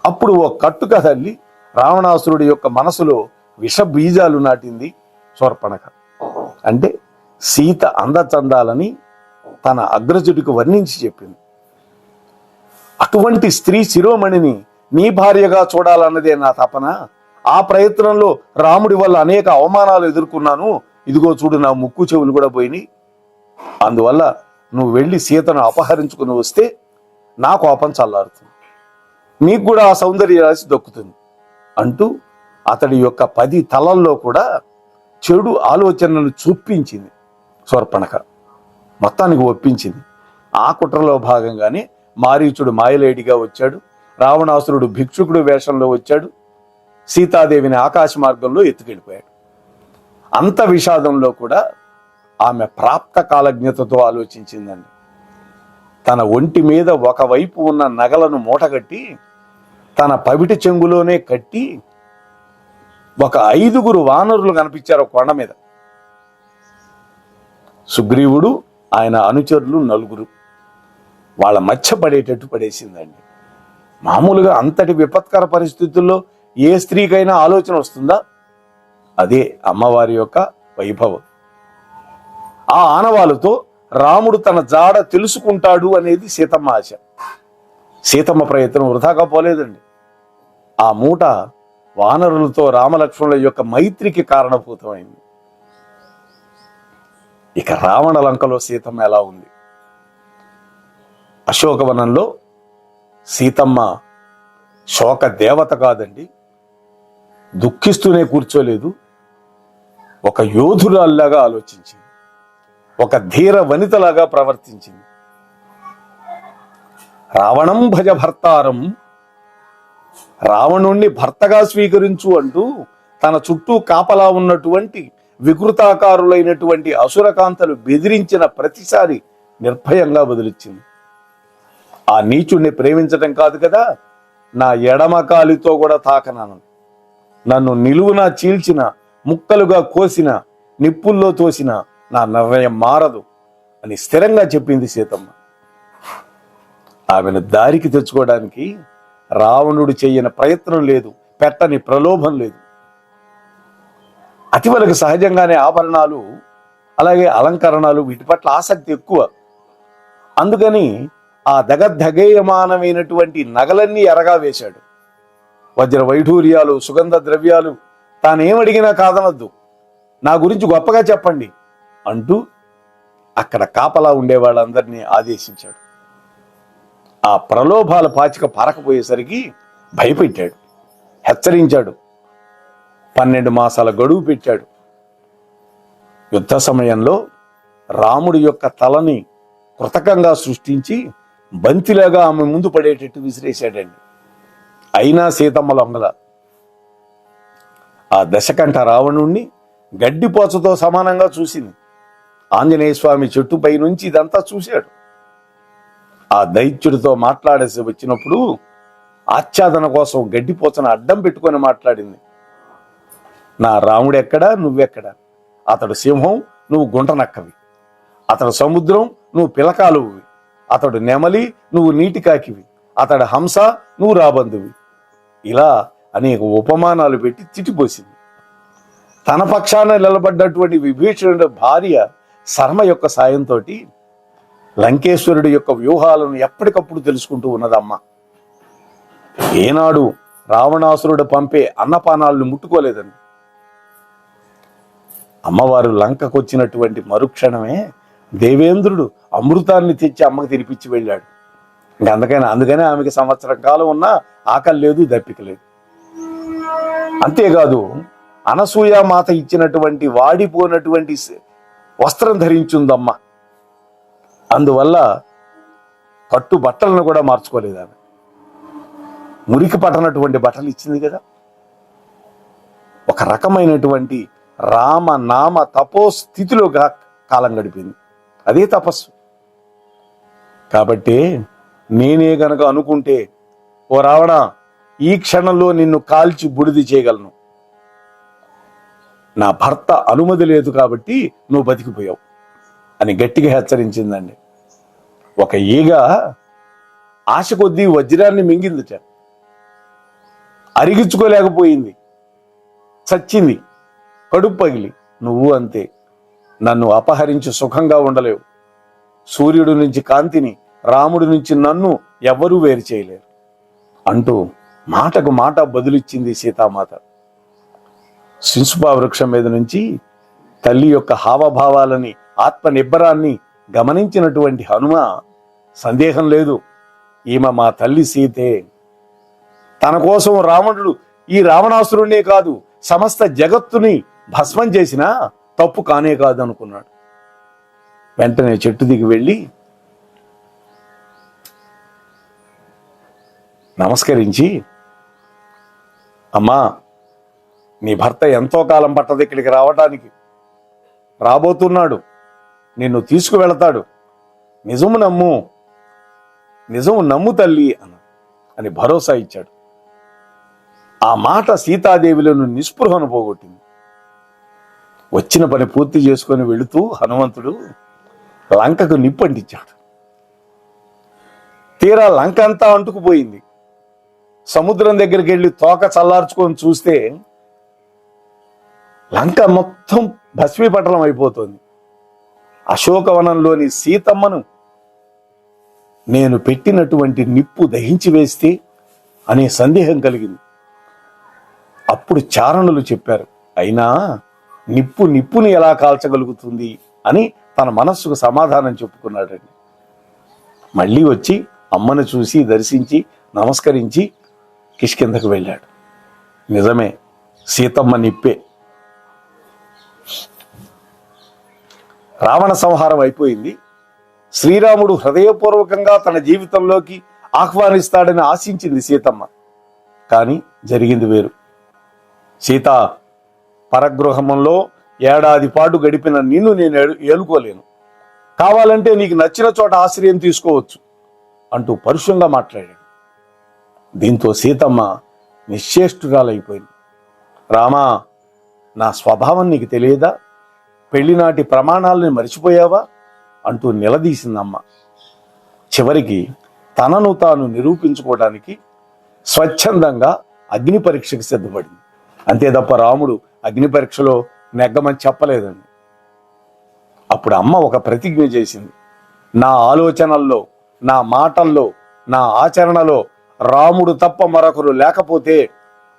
అప్పుడు ఓ కట్టుక తల్లి రావణాసురుడి యొక్క మనసులో విష బీజాలు నాటింది శూర్పణఖ. అంటే సీత అందచందాలని తన అగ్రజుడికి వర్ణించి చెప్పింది. అటువంటి స్త్రీ శిరోమణిని నీ భార్యగా చూడాలన్నదే నా తపన. ఆ ప్రయత్నంలో రాముడి వల్ల అనేక అవమానాలు ఎదుర్కొన్నాను. ఇదిగో చూడు, నా ముక్కు చెవులు కూడా పోయినాయి. అందువల్ల నువ్వు వెళ్ళి సీతను అపహరించుకుని వస్తే నా కోపం చల్లారుతుంది, నీకు కూడా ఆ సౌందర్య రాశి దక్కుతుంది అంటూ అతడి యొక్క 10 తలల్లో కూడా చెడు ఆలోచనలు చూపించింది శూర్పణఖ. మొత్తానికి ఒప్పించింది. ఆ కుట్రలో భాగంగానే మారీచుడు మాయలేడిగా వచ్చాడు, రావణాసురుడు భిక్షుకుడు వేషంలో వచ్చాడు, సీతాదేవిని ఆకాశ మార్గంలో ఎత్తుకెళ్ళిపోయాడు. అంత విషాదంలో కూడా ఆమె ప్రాప్త కాలజ్ఞతతో ఆలోచించిందండి. తన ఒంటి మీద ఒకవైపు ఉన్న నగలను మూటగట్టి తన పవిటి చెంగులోనే కట్టి ఒక 5 వానరులు కనిపించారు కొండ మీద. సుగ్రీవుడు, ఆయన అనుచరులు 4 వాళ్ళ మధ్య పడేటట్టు పడేసిందండి. మామూలుగా అంతటి విపత్కర పరిస్థితుల్లో ఏ స్త్రీకైనా ఆలోచన వస్తుందా? అదే అమ్మవారి యొక్క వైభవం. ఆ ఆనవాలుతో రాముడు తన జాడ తెలుసుకుంటాడు అనేది సీతమ్మ ఆశ. సీతమ్మ ప్రయత్నం వృధాగా పోలేదండి. ఆ మూట వానరులతో రామలక్ష్మణుల యొక్క మైత్రికి కారణభూతమైంది. ఇక రావణ లంకలో సీతమ్మ ఎలా ఉంది? అశోకవనంలో సీతమ్మ శోక దేవత కాదండి, దుఃఖిస్తూనే కూర్చోలేదు. ఒక యోధురాల్లాగా ఆలోచించింది, ఒక ధీర వనితలాగా ప్రవర్తించింది. రావణం భజ భర్తారం, రావణుణ్ణి భర్తగా స్వీకరించు అంటూ తన చుట్టూ కాపలా ఉన్నటువంటి వికృతాకారులైనటువంటి అసురకాంతలు బెదిరించిన ప్రతిసారి నిర్భయంగా బదులిచ్చింది. ఆ నీచుణ్ణి ప్రేమించటం కాదు కదా, నా ఎడమ కాలితో కూడా తాకనాను, నన్ను నిలువునా చీల్చిన, ముక్కలుగా కోసిన, నిప్పుల్లో తోసిన నా నిర్ణయం మారదు అని స్థిరంగా చెప్పింది సీతమ్మ. ఆమెను దారికి తెచ్చుకోవడానికి రావణుడు చెయ్యని ప్రయత్నం లేదు, పెట్టని ప్రలోభం లేదు. అతివలకు సహజంగానే ఆభరణాలు, అలాగే అలంకరణలు, వీటి పట్ల ఆసక్తి ఎక్కువ. అందుకని ఆ దగద్ధగేయమానమైనటువంటి నగలన్నీ ఎరగా వేశాడు. వజ్ర వైఢూర్యాలు, సుగంధ ద్రవ్యాలు, తానేమడిగినా కాదనద్దు, నా గురించి గొప్పగా చెప్పండి అంటూ అక్కడ కాపలా ఉండే వాళ్ళందరినీ ఆదేశించాడు. ఆ ప్రలోభాల పాచిక పారకపోయేసరికి భయపెట్టాడు, హెచ్చరించాడు, 12 మాసాల గడువు పెట్టాడు. యుద్ధ సమయంలో రాముడి యొక్క తలని కృతకంగా సృష్టించి బంతిలాగా ఆమె ముందు పడేటట్టు విసిరేశాడండి. అయినా సీతమ్మ లొంగల. ఆ దశకంఠ రావణుణ్ణి గడ్డిపోచతో సమానంగా చూసింది. ఆంజనేయ స్వామి చెట్టుపై నుంచి ఇదంతా చూశాడు. ఆ దైత్యుడితో మాట్లాడేసి వచ్చినప్పుడు ఆచ్ఛాదన కోసం గడ్డిపోచను అడ్డం పెట్టుకొని మాట్లాడింది. నా రాముడెక్కడా, నువ్వెక్కడా? అతడు సింహం, నువ్వు గుంటనక్కవి. అతడు సముద్రం, నువ్వు పిలకాలువి. అతడు నెమలి, నువ్వు నీటి కాకివి. అతడు హంస, నువ్వు రాబందువి. ఇలా అనేక ఉపమానాలు పెట్టి తిట్టిపోసింది. తన పక్షాన నిలబడ్డటువంటి విభీషణుడి భార్య శర్మ యొక్క సాయంతో లంకేశ్వరుడి యొక్క వ్యూహాలను ఎప్పటికప్పుడు తెలుసుకుంటూ ఉన్నదమ్మ. ఏనాడు రావణాసురుడు పంపే అన్నపానాలను ముట్టుకోలేదని. అమ్మవారు లంకకొచ్చినటువంటి మరుక్షణమే దేవేంద్రుడు అమృతాన్ని తెచ్చి అమ్మకి తినిపించి వెళ్ళాడు. అందుకనే ఆమెకి సంవత్సరం కాలం ఉన్నా ఆకలి లేదు, దప్పిక లేదు. అంతేకాదు, అనసూయ మాత ఇచ్చినటువంటి వాడిపోయినటువంటి వస్త్రం ధరించుందమ్మ. అందువల్ల కట్టు బట్టలను కూడా మార్చుకోలేదు ఆమె. మురికి పట్టనటువంటి బట్టలు ఇచ్చింది కదా. ఒక రకమైనటువంటి రామ నామ తపోస్థితిలో కాలం గడిపింది. అదే తపస్సు. కాబట్టి నేనే గనక అనుకుంటే, ఓ రావణ, ఈ క్షణంలో నిన్ను కాల్చి బుడిది చేయగలను. నా భర్త అనుమతి లేదు కాబట్టి నువ్వు బతికిపోయావు అని గట్టిగా హెచ్చరించిందండి. ఒక ఈగ ఆశ కొద్దీ వజ్రాన్ని మింగిందిట, అరిగించుకోలేకపోయింది, చచ్చింది, కడుపు పగిలి. నువ్వు అంతే, నన్ను అపహరించి సుఖంగా ఉండలేవు. సూర్యుడి నుంచి కాంతిని, రాముడి నుంచి నన్ను ఎవ్వరూ వేరు చేయలేరు అంటూ మాటకు మాట బదులిచ్చింది సీతామాత. శింసుపా వృక్షం మీద నుంచి తల్లి యొక్క హావభావాలని, ఆత్మ నిబ్బరాన్ని గమనించినటువంటి హనుమ, సందేహం లేదు, ఈమె మా తల్లి సీతే. తన కోసం రావణుడు ఈ రావణాసురుణ్ణే కాదు, సమస్త జగత్తుని భస్మం చేసినా తప్పు కానే కాదు అనుకున్నాడు. వెంటనే చెట్టు దిగి వెళ్ళి నమస్కరించి, అమ్మా, నీ భర్త ఎంతో కాలం పట్టదు ఇక్కడికి రావటానికి, రాబోతున్నాడు, నిన్ను తీసుకువెళతాడు, నిజము నమ్ము, నిజము నమ్ము తల్లి అని భరోసా ఇచ్చాడు. ఆ మాట సీతాదేవిలను నిస్పృహను పోగొట్టింది. వచ్చిన పని పూర్తి చేసుకొని వెళుతూ హనుమంతుడు లంకకు నిప్పంటించాడు. తీరా లంక అంతా అంటుకుపోయింది. సముద్రం దగ్గరికి వెళ్ళి తోక చల్లార్చుకొని చూస్తే లంక మొత్తం భస్మీపటలం అయిపోతుంది. అశోకవనంలోని సీతమ్మను నేను పెట్టినటువంటి నిప్పు దహించి వేస్తే అనే సందేహం కలిగింది. అప్పుడు చారణులు చెప్పారు, అయినా నిప్పుని ఎలా కాల్చగలుగుతుంది అని తన మనస్సుకు సమాధానం చెప్పుకున్నాడండి. మళ్ళీ వచ్చి అమ్మను చూసి దర్శించి నమస్కరించి కిష్కింధకు వెళ్ళాడు. నిజమే, సీతమ్మ నిప్పే. రావణ సంహారం అయిపోయింది. శ్రీరాముడు హృదయపూర్వకంగా తన జీవితంలోకి ఆహ్వానిస్తాడని ఆశించింది సీతమ్మ. కానీ జరిగింది వేరు. సీత, పరగృహంలో ఏడాది పాటు గడిపిన నిన్ను నేను ఏలుకోలేను. కావాలంటే నీకు నచ్చిన చోట ఆశ్రయం తీసుకోవచ్చు అంటూ పరుషంగా మాట్లాడాడు. దీంతో సీతమ్మ నిశ్చేష్టురాలైపోయింది. రామా, నా స్వభావం నీకు తెలియదా? పెళ్లినాటి ప్రమాణాలని మరిచిపోయావా అంటూ నిలదీసిందమ్మ. చివరికి తనను తాను నిరూపించుకోవడానికి స్వచ్ఛందంగా అగ్ని పరీక్షకు సిద్ధపడింది. అంతే తప్ప రాముడు అగ్ని పరీక్షలో నెగ్గమని చెప్పలేదండి. అప్పుడు అమ్మ ఒక ప్రతిజ్ఞ చేసింది, నా ఆలోచనల్లో, నా మాటల్లో, నా ఆచరణలో రాముడు తప్ప మరొకరు లేకపోతే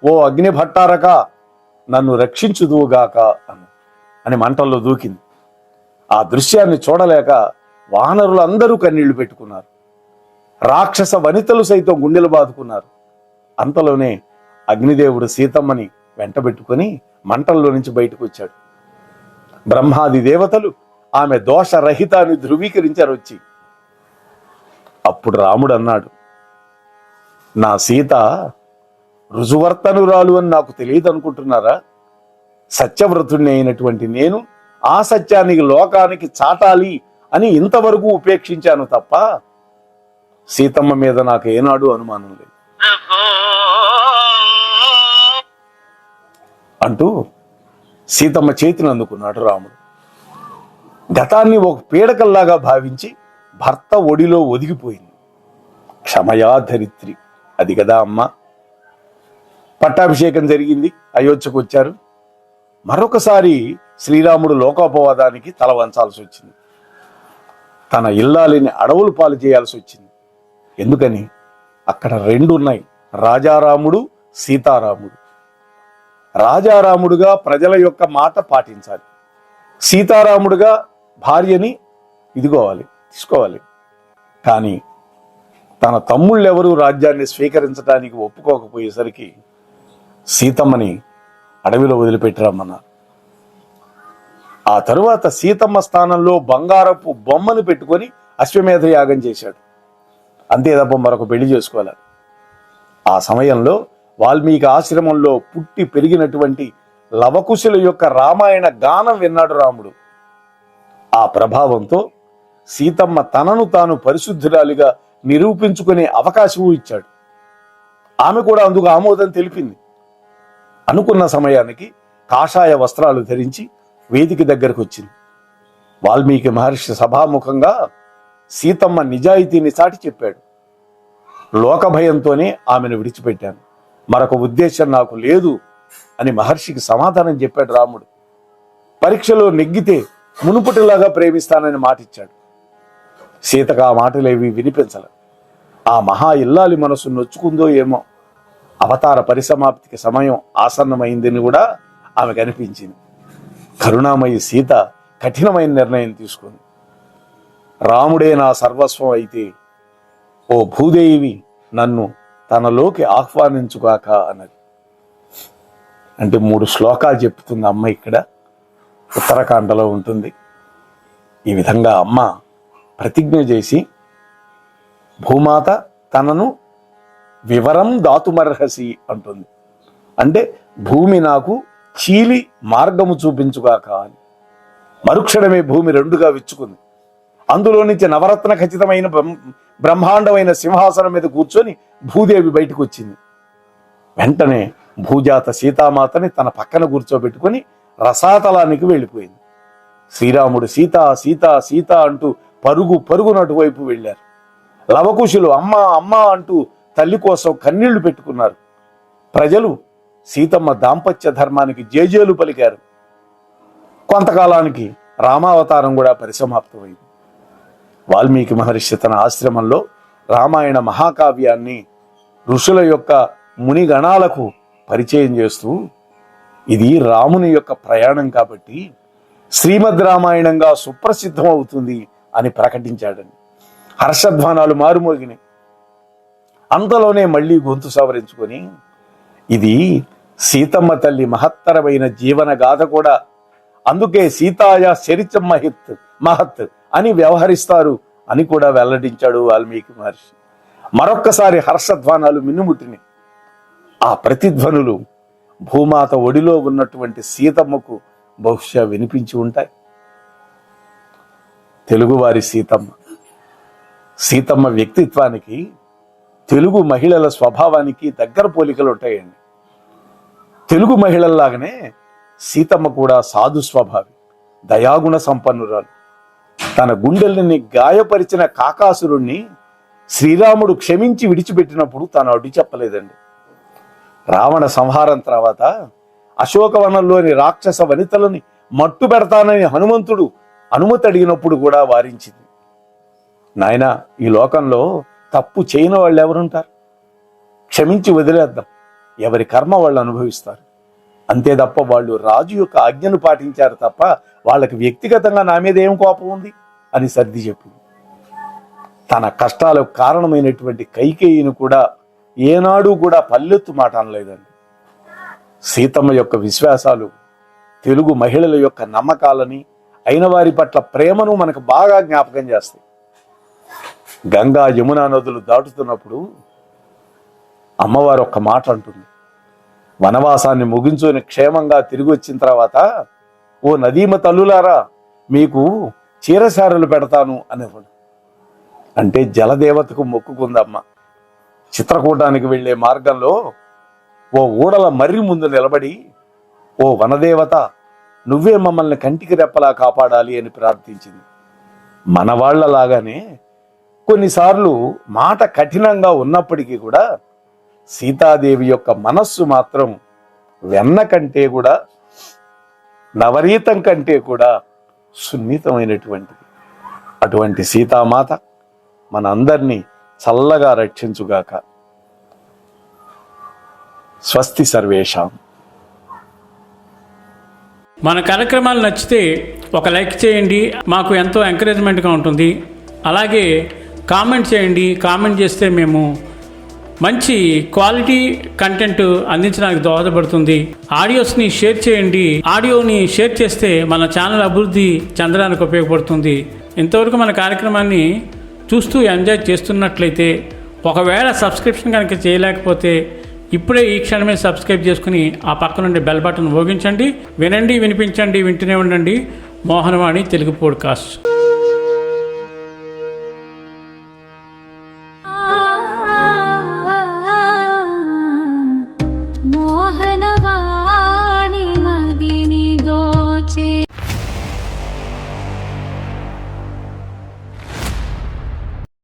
ఓ అగ్ని భట్టారక నన్ను రక్షించుదువుగాక అని మంటల్లో దూకింది. ఆ దృశ్యాన్ని చూడలేక వానరులందరూ కన్నీళ్లు పెట్టుకున్నారు. రాక్షస వనితలు సైతం గుండెలు బాదుకున్నారు. అంతలోనే అగ్నిదేవుడు సీతమ్మని వెంటబెట్టుకుని మంటల్లో నుంచి బయటకు వచ్చాడు. బ్రహ్మాది దేవతలు ఆమె దోషరహితాన్ని ధృవీకరించారు వచ్చి. అప్పుడు రాముడు అన్నాడు, నా సీత రుజువర్తనురాలు అని నాకు తెలియదు అనుకుంటున్నారా? సత్యవ్రతుడిని అయినటువంటి నేను ఆ సత్యానికి లోకానికి చాటాలి అని ఇంతవరకు ఉపేక్షించాను తప్ప సీతమ్మ మీద నాకు ఏనాడు అనుమానం లేదు అంటూ సీతమ్మ చేతిని అందుకున్నాడు రాముడు. గతాన్ని ఒక పీడకల్లాగా భావించి భర్త ఒడిలో ఒదిగిపోయింది. క్షమయా ధరిత్రి, అది కదా అమ్మ. పట్టాభిషేకం జరిగింది, అయోధ్యకు వచ్చారు. మరొకసారి శ్రీరాముడు లోకోపవాదానికి తల వంచాల్సి వచ్చింది. తన ఇల్లాలిని అడవులు పాలు చేయాల్సి వచ్చింది. ఎందుకని? అక్కడ రెండు ఉన్నాయి, రాజారాముడు, సీతారాముడు. రాజారాముడుగా ప్రజల యొక్క మాట పాటించాలి, సీతారాముడుగా భార్యని తీసుకోవాలి. కానీ తన తమ్ముళ్ళెవరూ రాజ్యాన్ని స్వీకరించడానికి ఒప్పుకోకపోయేసరికి సీతమ్మని అడవిలో వదిలిపెట్టిరమ్మన్నారు. ఆ తరువాత సీతమ్మ స్థానంలో బంగారపు బొమ్మను పెట్టుకొని అశ్వమేధ యాగం చేశాడు. అంతే తప్ప మరొక పెళ్లి చేసుకోవాలి. ఆ సమయంలో వాల్మీకి ఆశ్రమంలో పుట్టి పెరిగినటువంటి లవకుశుల యొక్క రామాయణ గానం విన్నాడు రాముడు. ఆ ప్రభావంతో సీతమ్మ తనను తాను పరిశుద్ధురాలిగా నిరూపించుకునే అవకాశము ఇచ్చాడు. ఆమె కూడా అందుకు ఆమోదం తెలిపింది. అనుకున్న సమయానికి కాషాయ వస్త్రాలు ధరించి వేదిక దగ్గరకు వచ్చింది. వాల్మీకి మహర్షి సభాముఖంగా సీతమ్మ నిజాయితీని చాటి చెప్పాడు. లోకభయంతోనే ఆమెను విడిచిపెట్టాను, మరొక ఉద్దేశం నాకు లేదు అని మహర్షికి సమాధానం చెప్పాడు రాముడు. పరీక్షలో నెగ్గితే మునుపటిలాగా ప్రేమిస్తానని మాటిచ్చాడు. సీతకు ఆ మాటలేవి వినిపించల. ఆ మహా ఇల్లాలి మనసు నొచ్చుకుందో ఏమో. అవతార పరిసమాప్తికి సమయం ఆసన్నమైందని కూడా ఆమెకు అనిపించింది. కరుణామయి సీత కఠినమైన నిర్ణయం తీసుకుంది. రాముడే నా సర్వస్వం అయితే ఓ భూదేవి నన్ను తనలోకి ఆహ్వానించుగాక అన్నది. అంటే 3 శ్లోకాలు చెప్తుంది అమ్మ. ఇక్కడ ఉత్తరాఖండలో ఉంటుంది. ఈ విధంగా అమ్మ ప్రతిజ్ఞ చేసి, భూమాత తనను వివరం దాతుమర్హసి అంటుంది. అంటే భూమి నాకు చీలి మార్గము చూపించుగాక అని. మరుక్షణమే భూమి రెండుగా విచ్చుకుంది. అందులో నుంచి నవరత్న ఖచ్చితమైన బ్రహ్మాండమైన సింహాసనం మీద కూర్చొని భూదేవి బయటకు వచ్చింది. వెంటనే భూజాత సీతామాతని తన పక్కన కూర్చోబెట్టుకుని రసాతలానికి వెళ్ళిపోయింది. శ్రీరాముడు సీత సీత సీత అంటూ పరుగున అటువైపు వెళ్ళారు. లవకుశులు అమ్మ అమ్మ అంటూ తల్లి కోసం కన్నీళ్లు పెట్టుకున్నారు. ప్రజలు సీతమ్మ దాంపత్య ధర్మానికి జేజేలు పలికారు. కొంతకాలానికి రామావతారం కూడా పరిసమాప్తమైంది. వాల్మీకి మహర్షి తన ఆశ్రమంలో రామాయణ మహాకావ్యాన్ని ఋషుల యొక్క మునిగణాలకు పరిచయం చేస్తూ, ఇది రాముని యొక్క ప్రయాణం కాబట్టి శ్రీమద్ రామాయణంగా సుప్రసిద్ధం అవుతుంది అని ప్రకటించాడని. హర్షధ్వానాలు మారుమోగినాయి. అంతలోనే మళ్ళీ గొంతు సవరించుకొని, ఇది సీతమ్మ తల్లి మహత్తరమైన జీవన గాథ కూడా, అందుకే సీతాయ చరిత్ర మహత్ అని వ్యవహరిస్తారు అని కూడా వెల్లడించాడు వాల్మీకి మహర్షి. మరొక్కసారి హర్షధ్వానాలు మిన్నుముట్టినాయి. ఆ ప్రతిధ్వనులు భూమాత ఒడిలో ఉన్నటువంటి సీతమ్మకు బహుశా వినిపించి ఉంటాయి. తెలుగువారి సీతమ్మ వ్యక్తిత్వానికి, తెలుగు మహిళల స్వభావానికి దగ్గర పోలికలు ఉంటాయండి. తెలుగు మహిళల్లాగానే సీతమ్మ కూడా సాధు స్వభావి, దయాగుణ సంపన్నురాలు. తన గుండెల్ని గాయపరిచిన కాకాసురుణ్ణి శ్రీరాముడు క్షమించి విడిచిపెట్టినప్పుడు తాను అడ్డు చెప్పలేదండి. రావణ సంహారం తర్వాత అశోకవనంలోని రాక్షస వనితలని మట్టు పెడతానని హనుమంతుడు అనుమతి అడిగినప్పుడు కూడా వారించింది. నాయనా, ఈ లోకంలో తప్పు చేయని వాళ్ళు ఎవరుంటారు? క్షమించి వదిలేద్దాం, ఎవరి కర్మ వాళ్ళు అనుభవిస్తారు అంతే తప్ప వాళ్ళు రాజు యొక్క ఆజ్ఞను పాటించారు తప్ప వాళ్ళకి వ్యక్తిగతంగా నా మీద ఏం కోపం ఉంది అని సర్ది చెప్పింది. తన కష్టాలకు కారణమైనటువంటి కైకేయిని కూడా ఏనాడు కూడా పల్లెత్తు మాట అనలేదండి. సీతమ్మ యొక్క విశ్వాసాలు, తెలుగు మహిళల యొక్క నమ్మకాలని, అయిన వారి పట్ల ప్రేమను మనకు బాగా జ్ఞాపకం చేస్తాయి. గంగా యమునా నదులు దాటుతున్నప్పుడు అమ్మవారు ఒక్క మాట అంటుంది. వనవాసాన్ని ముగించుని క్షేమంగా తిరిగి వచ్చిన తర్వాత, ఓ నదీమ తల్లులారా, మీకు చీరసారలు పెడతాను అనేవాడు. అంటే జలదేవతకు మొక్కుకుందమ్మ. చిత్రకూటానికి వెళ్లే మార్గంలో ఓ ఊడల మర్రి ముందు నిలబడి, ఓ వనదేవత, నువ్వే మమ్మల్ని కంటికి రెప్పలా కాపాడాలి అని ప్రార్థించింది. మనవాళ్లలాగానే కొన్నిసార్లు మాట కఠినంగా ఉన్నప్పటికీ కూడా సీతాదేవి యొక్క మనస్సు మాత్రం వెన్న కంటే కూడా, నవరీతం కంటే కూడా సున్నితమైనటువంటిది. అటువంటి సీతామాత మన అందరినీ చల్లగా రక్షించుగాక. స్వస్తి సర్వేషాం. మన కార్యక్రమాలు నచ్చితే ఒక లైక్ చేయండి, మాకు ఎంతో ఎంకరేజ్మెంట్గా ఉంటుంది. అలాగే కామెంట్ చేయండి. కామెంట్ చేస్తే మేము మంచి క్వాలిటీ కంటెంట్ అందించడానికి దోహదపడుతుంది. ఆడియోస్ని షేర్ చేయండి. ఆడియోని షేర్ చేస్తే మన ఛానల్ అభివృద్ధి చెందడానికి ఉపయోగపడుతుంది. ఇంతవరకు మన కార్యక్రమాన్ని చూస్తూ ఎంజాయ్ చేస్తున్నట్లయితే, ఒకవేళ సబ్స్క్రిప్షన్ కనుక చేయలేకపోతే ఇప్పుడే ఈ క్షణమే సబ్స్క్రైబ్ చేసుకుని ఆ పక్క నుండి బెల్ బటన్ మోగించండి. వినండి, వినిపించండి, వింటూనే ఉండండి. మోహనవాణి తెలుగు పోడ్కాస్ట్.